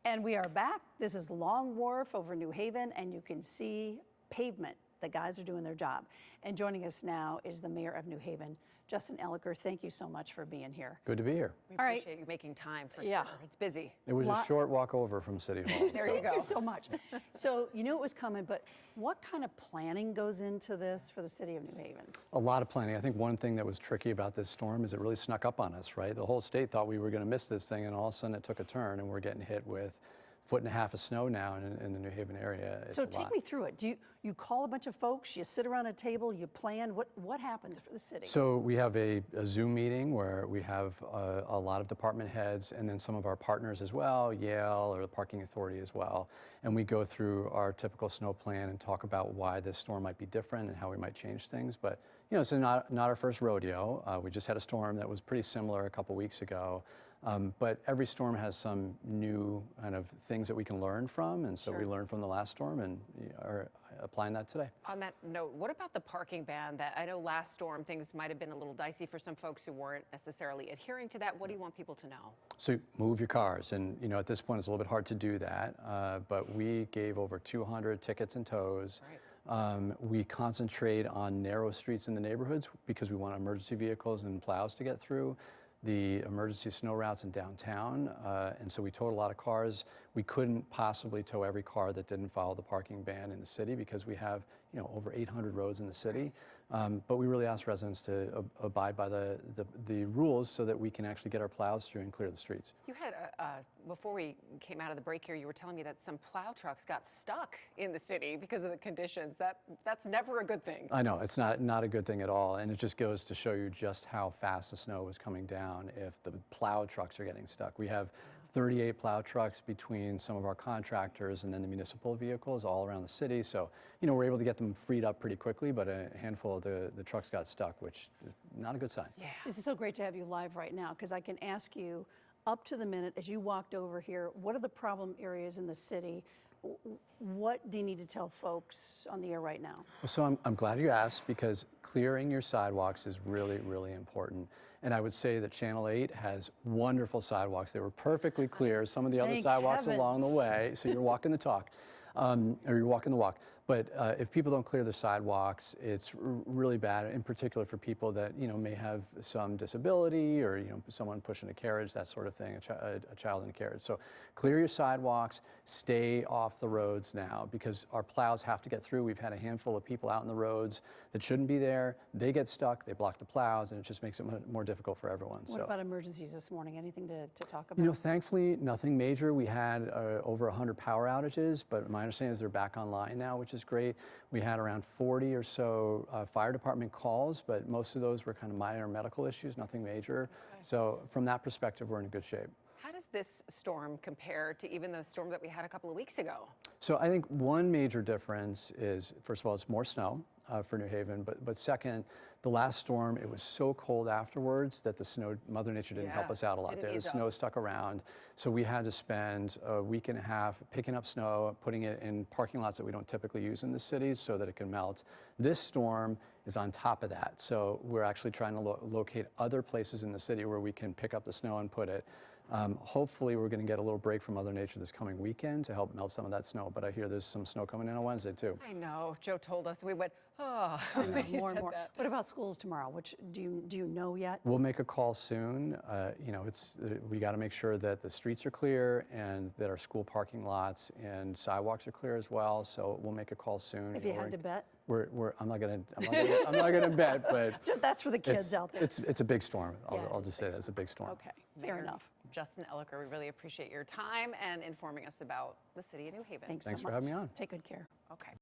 And we are back. This is Long Wharf over New Haven, and you can see pavement. The guys are doing their job. And joining us now is the mayor of New Haven, Justin Elicker. Thank you so much for being here. Good to be here. We appreciate you making time for sure. It's busy. It was a short walk over from City Hall. There you go. Thank you so much. So you knew it was coming, but what kind of planning goes into this for the city of New Haven? A lot of planning. I think one thing that was tricky about this storm is it really snuck up on us, right? The whole state thought we were going to miss this thing, and all of a sudden it took a turn, and we're getting hit with 1.5 feet of snow now in the New Haven area. It's so take me through it. Do you call a bunch of folks, you sit around a table, you plan? What happens for the city? So we have a Zoom meeting where we have a lot of department heads and then some of our partners as well, Yale or the Parking Authority as well. And we go through our typical snow plan and talk about why this storm might be different and how we might change things. But you know, it's not our first rodeo. We just had a storm that was pretty similar a couple weeks ago. But every storm has some new kind of things that we can learn from, and so we learned from the last storm and are applying that today. On that note, what about the parking ban? That I know last storm things might have been a little dicey for some folks who weren't necessarily adhering to that. What do you want people to know? So move your cars, and you know at this point it's a little bit hard to do that, but we gave over 200 tickets and tows. Right. We concentrate on narrow streets in the neighborhoods because we want emergency vehicles and plows to get through. The emergency snow routes in downtown, and so we towed a lot of cars. We couldn't possibly tow every car that didn't follow the parking ban in the city because we have, you know, over 800 roads in the city. Right. But we really asked residents to abide by the rules so that we can actually get our plows through and clear the streets. You had, before we came out of the break here, you were telling me that some plow trucks got stuck in the city because of the conditions. That's never a good thing. I know, it's not a good thing at all, and it just goes to show you just how fast the snow is coming down if the plow trucks are getting stuck. We have 38 plow trucks between some of our contractors and then the municipal vehicles all around the city. So, you know, we're able to get them freed up pretty quickly, but a handful of the trucks got stuck, which is not a good sign. Yeah. This is so great to have you live right now because I can ask you up to the minute as you walked over here, what are the problem areas in the city? What do you need to tell folks on the air right now? So I'm glad you asked because clearing your sidewalks is really, really important. And I would say that Channel 8 has wonderful sidewalks. They were perfectly clear. Some of the other sidewalks along the way, so you're walking the talk. Or you're walking the walk. But if people don't clear the sidewalks, it's really bad, in particular for people that, you know, may have some disability or, you know, someone pushing a carriage, that sort of thing, a child in a carriage. So clear your sidewalks, stay off the roads now because our plows have to get through. We've had a handful of people out in the roads that shouldn't be there. They get stuck, they block the plows, and it just makes it more difficult for everyone. What about emergencies this morning? Anything to talk about? You know, thankfully, nothing major. We had over 100 power outages, but my understanding is they're back online now, which is great. We had around 40 or so fire department calls, but most of those were kind of minor medical issues, nothing major. Okay. So from that perspective, we're in good shape. How does this storm compare to even the storm that we had a couple of weeks ago? So I think one major difference is, first of all, it's more snow for New Haven, but second, the last storm, it was so cold afterwards that the snow, Mother Nature didn't help us out a lot there. The snow stuck around, so we had to spend a week and a half picking up snow, putting it in parking lots that we don't typically use in the cities so that it can melt. This storm is on top of that, so we're actually trying to locate other places in the city where we can pick up the snow and put it. Hopefully we're going to get a little break from Mother Nature this coming weekend to help melt some of that snow, but I hear there's some snow coming in on Wednesday too. I know, Joe told us, we went, oh, more and more. What about schools tomorrow? Which do you know yet? We'll make a call soon. You know, we got to make sure that the streets are clear and that our school parking lots and sidewalks are clear as well. So we'll make a call soon. If you had to bet? I'm not gonna bet, but that's for the kids out there. It's a big storm. I'll just say that it's a big storm. Okay, fair enough. Justin Elicker, we really appreciate your time and informing us about the city of New Haven. Thanks so much. For having me on. Take good care.